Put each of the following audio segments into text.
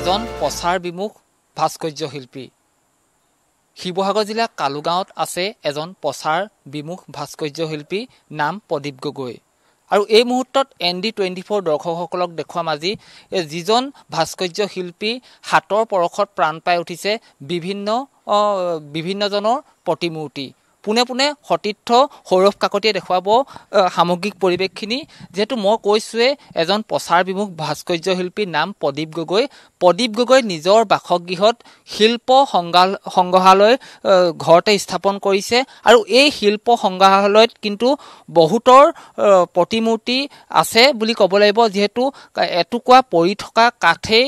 এজন প্ৰচাৰ বিমুখ ভাস্কৰ্য শিল্পী। শিৱসাগৰ জিলা কালুগাঁৱত আছে এজন প্ৰচাৰ বিমুখ ভাস্কৰ্য শিল্পী, নাম প্ৰদীপ গগৈ। আৰু এই মুহূৰ্তত ND24 দৰ্শকসকলক দেখুৱাম আজি যিজন ভাস্কৰ্য শিল্পী হাতৰ পৰশত প্ৰাণ পাই উঠিছে বিভিন্নজনৰ প্ৰতিমূৰ্তি। পোনে পোনে সতীৰ্থ সৌৰভ কাকতিয়ে দেখুৱাব সামগ্ৰিক পৰিৱেশখিনি। যেহেতু মই কৈছোৱে এজন প্ৰচাৰ বিমুখ ভাস্কৰ্য শিল্পীৰ নাম প্ৰদীপ গগৈ। প্ৰদীপ গগৈ নিজৰ বাসগৃহত শিল্প সংগ্ৰহালয় ঘৰতে স্থাপন কৰিছে আৰু এই শিল্প সংগ্ৰহালয়ত কিন্তু বহুতৰ প্ৰতিমূৰ্তি আছে বুলি ক'ব লাগিব। যিহেতু এটুকুৰা পৰি থকা কাঠেই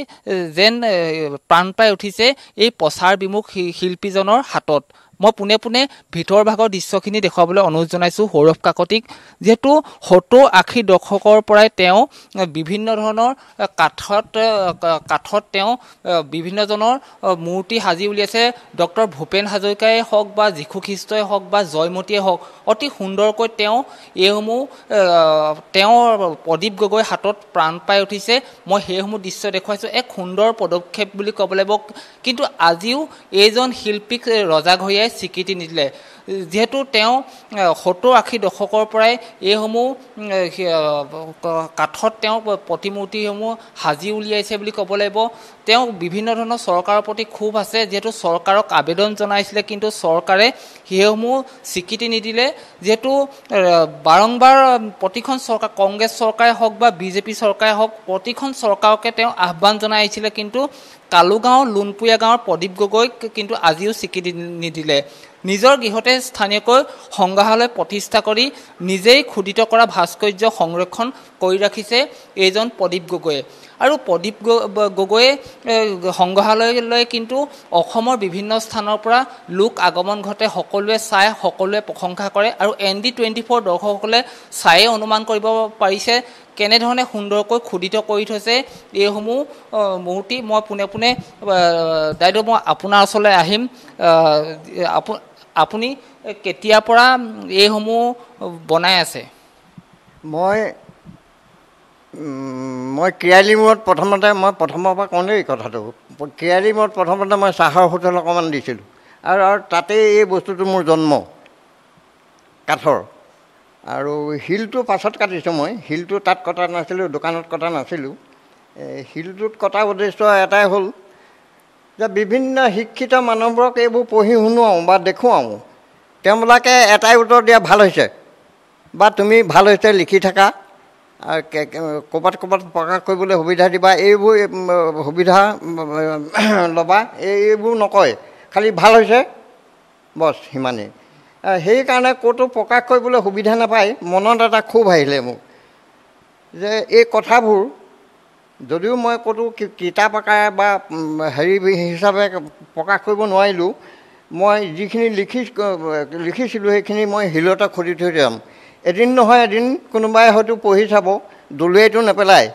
যেন প্ৰাণ পাই উঠিছে এই প্ৰচাৰ বিমুখ শিল্পীজনৰ হাতত। মই পোনে পোনে ভিতৰ ভাগৰ দৃশ্যখিনি দেখুৱাবলৈ অনুৰোধ জনাইছোঁ সৌৰভ কাকতিক। যিহেতু 70-80 দশকৰ পৰাই তেওঁ বিভিন্ন ধৰণৰ কাঠত তেওঁ বিভিন্নজনৰ মূৰ্তি সাজি উলিয়াইছে। ডক্টৰ ভূপেন হাজৰিকাই হওক বা যীশু খ্ৰীষ্টই হওক বা জয়মতীয়ে হওক, অতি সুন্দৰকৈ তেওঁ এইসমূহ তেওঁৰ প্ৰদীপ গগৈ হাতত প্ৰাণ পাই উঠিছে। মই সেইসমূহ দৃশ্য দেখুৱাইছোঁ। এক সুন্দৰ পদক্ষেপ বুলি ক'ব লাগিব। কিন্তু আজিও এইজন শিল্পীক ৰজাঘৰীয়াই স্বীকৃতি নিদিলে। যিহেতু তেওঁ 70-80 দশকৰ পৰাই এইসমূহ কাঠত তেওঁ প্ৰতিমূৰ্তিসমূহ সাজি উলিয়াইছে বুলি ক'ব লাগিব। তেওঁ বিভিন্ন ধৰণৰ চৰকাৰৰ প্ৰতি ক্ষোভ আছে। যিহেতু চৰকাৰক আবেদন জনাইছিলে, কিন্তু চৰকাৰে সেইসমূহ স্বীকৃতি নিদিলে। যিহেতু বাৰম্বাৰ প্ৰতিখন চৰকাৰ, কংগ্ৰেছ চৰকাৰে হওক বা BJP চৰকাৰে হওক, প্ৰতিখন চৰকাৰকে তেওঁ আহ্বান জনাই আহিছিলে, কিন্তু কালুগাঁও লুণপুৰীয়া গাঁৱৰ প্ৰদীপ গগৈক কিন্তু আজিও স্বীকৃতি নিদিলে। নিজৰ গৃহতে স্থানীয়কৈ সংগ্ৰহালয় প্ৰতিষ্ঠা কৰি নিজেই খোদিত কৰা ভাস্কৰ্য সংৰক্ষণ কৰি ৰাখিছে এইজন প্ৰদীপ গগৈয়ে। আৰু প্ৰদীপ গগৈয়ে সংগ্ৰহালয়লৈ কিন্তু অসমৰ বিভিন্ন স্থানৰ পৰা লোক আগমন ঘটে। সকলোৱে চাই, সকলোৱে প্ৰশংসা কৰে। আৰু ND24 দৰ্শকসকলে চায়ে অনুমান কৰিব পাৰিছে কেনেধৰণে সুন্দৰকৈ খোদিত কৰি থৈছে এইসমূহ মূৰ্তি। মই পোনে পোনে দাইদেউ মই আপোনাৰ ওচৰলৈ আহিম। আপুনি কেতিয়াৰ পৰা এইসমূহ বনাই আছে? মই কিৰালি মূৰত প্ৰথমৰ পৰা কওঁ দেই কথাটো। কিৰালি মূৰত প্ৰথমতে মই চাহৰ হোটেল অকণমান দিছিলোঁ, আৰু তাতেই এই বস্তুটো মোৰ জন্ম, কাঠৰ। আৰু শিলটো পাছত কাটিছোঁ মই। শিলটো তাত কটা নাছিলোঁ, দোকানত কটা নাছিলোঁ। শিলটোত কটা উদ্দেশ্য এটাই হ'ল যে বিভিন্ন শিক্ষিত মানুহবোৰক এইবোৰ পঢ়ি শুনোৱাওঁ বা দেখুৱাওঁ। তেওঁবিলাকে এটাই উত্তৰ দিয়া, ভাল হৈছে, বা তুমি ভাল হৈছে লিখি থাকা, ক'ৰবাত প্ৰকাশ কৰিবলৈ সুবিধা দিবা, এইবোৰ সুবিধা ল'বা, এইবোৰ নকয়। খালি ভাল হৈছে বছ, সিমানেই। সেইকাৰণে ক'তো প্ৰকাশ কৰিবলৈ সুবিধা নাপায়। মনত এটা ক্ষোভ আহিলে মোক যে এই কথাবোৰ যদিও মই ক'তো কিতাপ আকাৰে বা হেৰি হিচাপে প্ৰকাশ কৰিব নোৱাৰিলোঁ, মই যিখিনি লিখিছিলোঁ সেইখিনি মই শিলতে খোদি থৈ যাম। এদিন নহয় এদিন কোনোবাই হয়তো পঢ়ি চাব, দলিয়াইতো নেপেলায়।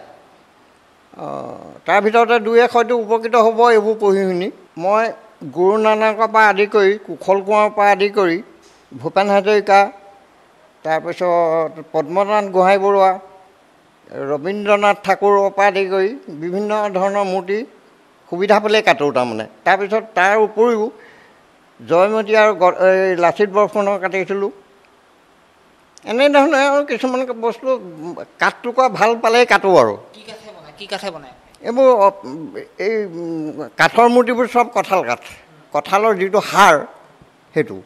তাৰ ভিতৰতে 2-1 হয়তো উপকৃত হ'ব এইবোৰ পঢ়ি শুনি। মই গুৰু নানকৰ পৰা আদি কৰি, কুশল কোঁৱৰৰ পৰা আদি কৰি, ভূপেন হাজৰিকা, তাৰপিছত পদ্মনাথ গোহাঁই বৰুৱা, ৰবীন্দ্ৰনাথ ঠাকুৰৰ পৰা আদি কৰি বিভিন্ন ধৰণৰ মূৰ্তি সুবিধা পালেই কাটোঁ তাৰমানে। তাৰপিছত তাৰ উপৰিও জয়মতী আৰু লাচিত বৰফুকনক কাটিছিলোঁ। এনেধৰণে আৰু কিছুমান বস্তু কাঠটুকুৰা ভাল পালেই কাটোঁ আৰু। কি কাঠে বনায়? এইবোৰ এই কাঠৰ মূৰ্তিবোৰ চব কঁঠাল কাঠ, কঁঠালৰ যিটো সাৰ সেইটো।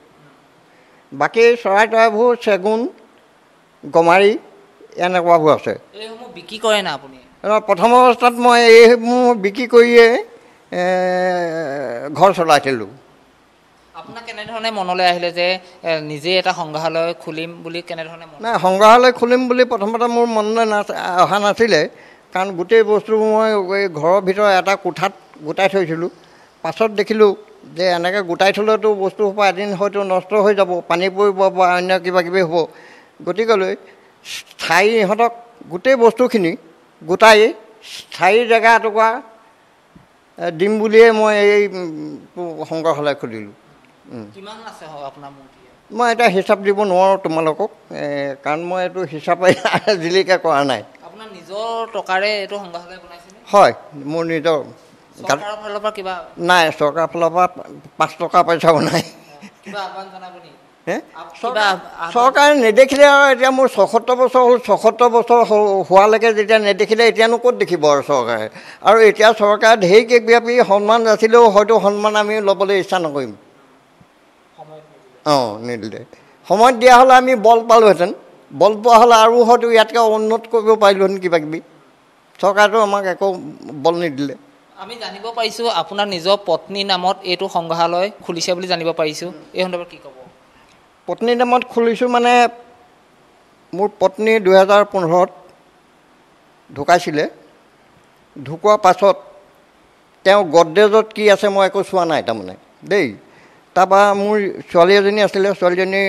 বাকী চৰাই তৰাইবোৰ চেগুন, গমাৰি, এনেকুৱাবোৰ আছে। এইসমূহ বিক্ৰী কৰে না আপুনি? প্ৰথম অৱস্থাত মই এইসমূহ বিক্ৰী কৰিয়ে ঘৰ চলাইছিলোঁ। আপোনাক কেনেধৰণে মনলৈ আহিলে যে নিজে এটা সংগ্ৰহালয় খুলিম বুলি? কেনেধৰণে? নাই, সংগ্ৰহালয় খুলিম বুলি প্ৰথমতে মোৰ মনলৈ অহা নাছিলে, কাৰণ গোটেই বস্তুবোৰ মই এই ঘৰৰ ভিতৰত এটা কোঠাত গোটাই থৈছিলোঁ। পাছত দেখিলোঁ যে এনেকৈ গোটাই থ'লেতো বস্তুসোপা এদিন হয়তো নষ্ট হৈ যাব, পানী পৰিব বা অন্য কিবা কিবি হ'ব। গতিকেলৈ স্থায়ী ইহঁতক গোটেই বস্তুখিনি গোটাই স্থায়ী জেগা এটুকুৰা দিম বুলিয়ে মই এই সংগ্ৰহালয় খুলিলোঁ। কিমান আছে আপোনাৰ মূৰ্তি? মই এটা হিচাপ দিব নোৱাৰোঁ তোমালোকক, কাৰণ মই এইটো হিচাপে আজিলৈকে কৰা নাই। আপোনাৰ নিজৰ টকাৰে এইটো সংগ্ৰহালয় বনাইছেনে? হয়, মোৰ নিজৰ চৰকাৰৰ ফালৰ পৰা কিবা নাই, চৰকাৰৰ ফালৰ পৰা 5 টকা পইচাও নাই। কিবা আহ্বান জনাব নেকি? চৰকাৰে নেদেখিলে আৰু এতিয়া মোৰ 76 বছৰ হ'ল, 76 বছৰ হোৱালৈকে যেতিয়া নেদেখিলে এতিয়ানো ক'ত দেখিব আৰু চৰকাৰে। আৰু এতিয়া চৰকাৰে ঢেৰ কেকব্যাপী সন্মান যাচিলেও হয়তো সন্মান আমি ল'বলৈ ইচ্ছা নকৰিম। নিদিলে সময়ত দিয়া হ'লে আমি বল পালোহেঁতেন, বল পোৱা হ'লে আৰু হয়তো ইয়াতকৈ উন্নত কৰিব পাৰিলোহেঁতেন কিবা কিবি। চৰকাৰেতো আমাক একো বল নিদিলে। আমি জানিব পাৰিছোঁ আপোনাৰ নিজৰ পত্নীৰ নামত এইটো সংগ্ৰহালয় খুলিছে বুলি জানিব পাৰিছোঁ, এই সন্দৰ্ভত কি ক'ব? পত্নীৰ নামত খুলিছোঁ মানে মোৰ পত্নী 2015-ত ঢুকাইছিলে। ঢুকোৱাৰ পাছত তেওঁ গডৰেজত কি আছে মই একো চোৱা নাই তাৰমানে দেই। তাৰপৰা মোৰ ছোৱালী এজনী আছিলে, ছোৱালীজনী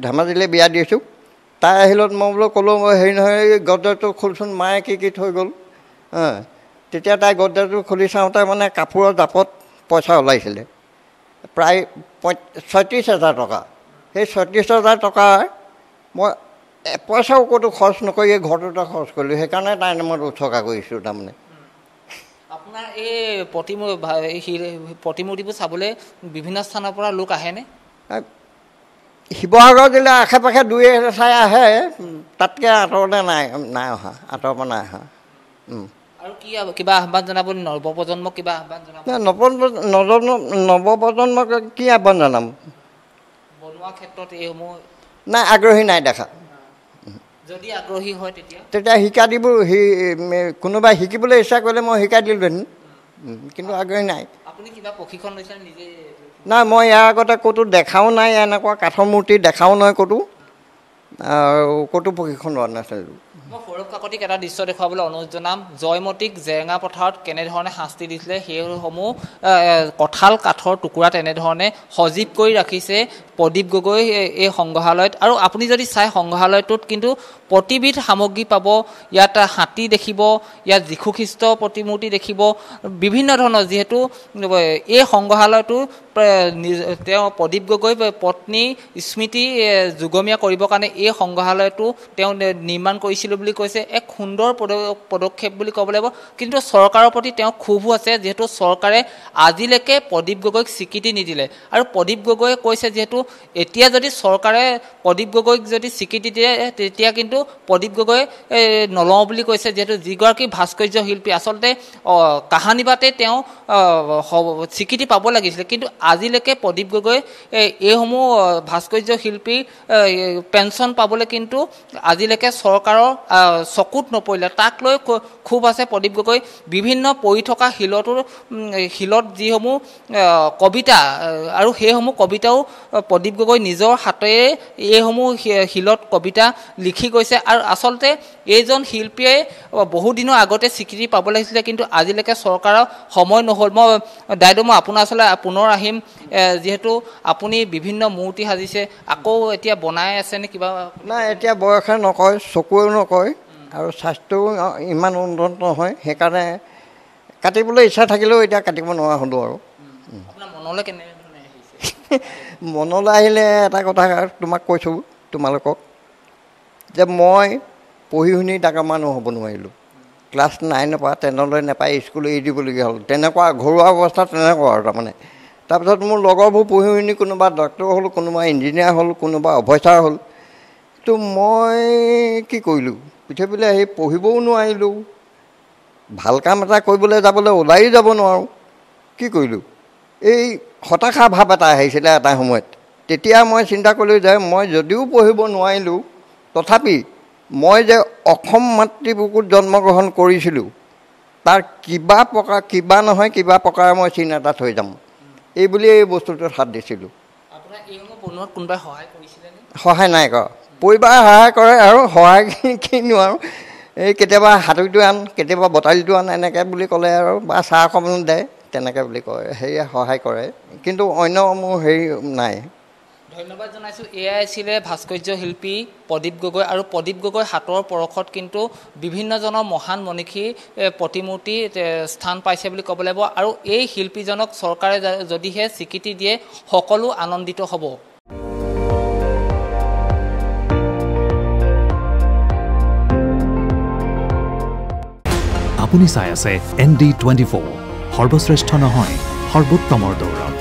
ধেমাজিলৈ বিয়া দিছোঁ। তাই আহিলত মই বোলো ক'লোঁ হেৰি নহয় গডৰেজটো খোলচোন, মায়ে কি থৈ গ'ল। তেতিয়া তাই গডৰেজটো খুলি চাওঁতে মানে কাপোৰৰ জাপত পইচা ওলাইছিলে প্ৰায় 36,000 টকা। সেই 36,000 টকা মই পইচাও ক'তো খৰচ নকৰি এই ঘৰটোতে খৰচ কৰিলোঁ। সেইকাৰণে তাইৰ নামত উৎসৰ্গা কৰিছোঁ তাৰমানে। আপোনাৰ এই প্ৰতিমূৰ্তিবোৰ চাবলৈ বিভিন্ন স্থানৰ পৰা লোক আহেনে? শিৱসাগৰ জিলাৰ আশে পাশে 2-4 আহে, তাতকৈ আঁতৰতে নাই অহা, আঁতৰৰ পৰা নাই অহা। আৰু কি কিবা আহ্বান জনাব নৱপ্ৰজন্মক? কিবা আহ্বান জনাব? নৱপ্ৰজন্মক কি আহ্বান জনাম? বনোৱা ক্ষেত্ৰত এইসমূহ নাই, আগ্ৰহী নাই দেখা। যদি আগ্ৰহী হয় তেতিয়া শিকা দিব, কোনোবাই শিকিবলৈ ইচ্ছা কৰিলে মই শিকাই দিলোহেঁতেন, কিন্তু আগ্ৰহী নাই। আপুনি কিবা প্ৰশিক্ষণ লৈছে নিজে? নাই, মই ইয়াৰ আগতে ক'তো দেখাও নাই, এনেকুৱা কাঠৰ মূৰ্তি দেখাও নাই ক'তো, আৰু ক'তো প্ৰশিক্ষণ লোৱা নাছিলোঁ। মই সৌৰভ কাকতিক এটা দৃশ্য দেখুৱাবলৈ অনুৰোধ জনাম। জয়মতীক জেৰেঙা পথাৰত কেনেধৰণে শাস্তি দিছিলে সেইসমূহ কঁঠাল কাঠৰ টুকুৰা তেনেধৰণে সজীৱ কৰি ৰাখিছে প্ৰদীপ গগৈ এই সংগ্ৰহালয়ত। আৰু আপুনি যদি চাই সংগ্ৰহালয়টোত কিন্তু প্ৰতিবিধ সামগ্ৰী পাব। ইয়াত হাতী দেখিব, ইয়াত যীশুখ্ৰীষ্ট প্ৰতিমূৰ্তি দেখিব, বিভিন্ন ধৰণৰ। যিহেতু এই সংগ্ৰহালয়টো তেওঁ প্ৰদীপ গগৈ পত্নী স্মৃতি যুগমীয়া কৰিবৰ কাৰণে এই সংগ্ৰহালয়টো তেওঁ নিৰ্মাণ কৰিছিলোঁ বুলি কৈছে। এক সুন্দৰ পদক্ষেপ বুলি ক'ব লাগিব। কিন্তু চৰকাৰৰ প্ৰতি তেওঁ ক্ষোভো আছে, যিহেতু চৰকাৰে আজিলৈকে প্ৰদীপ গগৈক স্বীকৃতি নিদিলে। আৰু প্ৰদীপ গগৈয়ে কৈছে যিহেতু এতিয়া যদি চৰকাৰে প্ৰদীপ গগৈক যদি স্বীকৃতি দিয়ে তেতিয়া কিন্তু প্ৰদীপ গগৈ নলওঁ বুলি কৈছে। যিহেতু যিগৰাকী ভাস্কৰ্য শিল্পী, আচলতে কাহানিবাতে তেওঁ স্বীকৃতি পাব লাগিছিলে, কিন্তু আজিলৈকে প্ৰদীপ গগৈ এইসমূহ ভাস্কৰ্য শিল্পীৰ পেঞ্চন পাবলৈ কিন্তু আজিলৈকে চৰকাৰৰ চকুত নপৰিলে। তাক লৈ খুব আছে প্ৰদীপ গগৈ। বিভিন্ন পৰি থকা শিলত যিসমূহ কবিতা, আৰু সেইসমূহ কবিতাও প্ৰদীপ গগৈ নিজৰ হাতেৰে এইসমূহ শিলত কবিতা লিখি গৈছে। আৰু আচলতে এইজন শিল্পীয়ে বহুদিনৰ আগতে স্বীকৃতি পাব লাগিছিলে, কিন্তু আজিলৈকে চৰকাৰৰ সময় নহ'ল। দাইদেউ মই আপোনাৰ ওচৰলৈ পুনৰ আহিম, যিহেতু আপুনি বিভিন্ন মূৰ্তি সাজিছে, আকৌ এতিয়া বনাই আছে নে কিবা? নাই, এতিয়া বয়সে নকয়, চকুৱেও নকয়, আৰু স্বাস্থ্যও ইমান উন্নত নহয়। সেইকাৰণে কাটিবলৈ ইচ্ছা থাকিলেও এতিয়া কাটিব নোৱাৰা হ'লোঁ। আৰু আপোনাৰ মনলৈ কেনেধৰণে আহিছে? মনলৈ আহিলে এটা কথা তোমাক কৈছোঁ, তোমালোকক, যে মই পঢ়ি শুনি ডাঙৰ মানুহ হ'ব নোৱাৰিলোঁ। ক্লাছ 9ৰ পৰা 10লৈ নাপাই স্কুল এৰি দিবলগীয়া হ'ল। তেনেকুৱা ঘৰুৱা অৱস্থা তেনেকুৱা আৰু তাৰমানে। তাৰপিছত মোৰ লগৰবোৰ পঢ়ি শুনি কোনোবা ডক্টৰ হ'ল, কোনোবা ইঞ্জিনিয়াৰ হ'ল, কোনোবা অফিচাৰ হ'ল। তো মই কি কৰিলোঁ? পৃথিৱীলৈ আহি পঢ়িবও নোৱাৰিলোঁ, ভাল কাম এটা কৰিবলৈ যাবলৈ ওলাইও যাব নোৱাৰোঁ। কি কৰিলোঁ? এই হতাশা ভাৱ এটা আহিছিলে এটা সময়ত। তেতিয়া মই চিন্তা কৰিলোঁ যে মই যদিও পঢ়িব নোৱাৰিলোঁ, তথাপি মই যে অসম মাতৃবুকুত জন্মগ্ৰহণ কৰিছিলোঁ, তাৰ কিবা নহয় কিবা প্ৰকাৰে মই চিন এটা থৈ যাম, এই বুলি এই বস্তুটোত হাত দিছিলোঁ। আপোনাৰ এইসমূহ বনোৱাত কোনোবাই সহায় কৰিছিলেনে? সহায় নাই কৰা। পৰিবাৰে সহায় কৰে, আৰু সহায় কিনো আৰু এই কেতিয়াবা হাতুৰিটো আন, কেতিয়াবা বটালিটো আন, এনেকৈ বুলি ক'লে আৰু বা চাহ অকণমান দে, তেনেকৈ বুলি কয়, সেয়ে সহায় কৰে। কিন্তু অন্য মোৰ হেৰি নাই। ধন্যবাদ জনাইছোঁ। এয়াই আছিলে ভাস্কৰ্য শিল্পী প্ৰদীপ গগৈ। আৰু প্ৰদীপ গগৈ হাতৰ পৰশত কিন্তু বিভিন্নজনৰ মহান মনীষীৰ প্ৰতিমূৰ্তি স্থান পাইছে বুলি ক'ব লাগিব। আৰু এই শিল্পীজনক চৰকাৰে যদিহে স্বীকৃতি দিয়ে, সকলো আনন্দিত হ'ব। আপুনি চাই আছে ND24 সৰ্বশ্ৰেষ্ঠ নহয়, সৰ্বোত্তমৰ দৌৰত।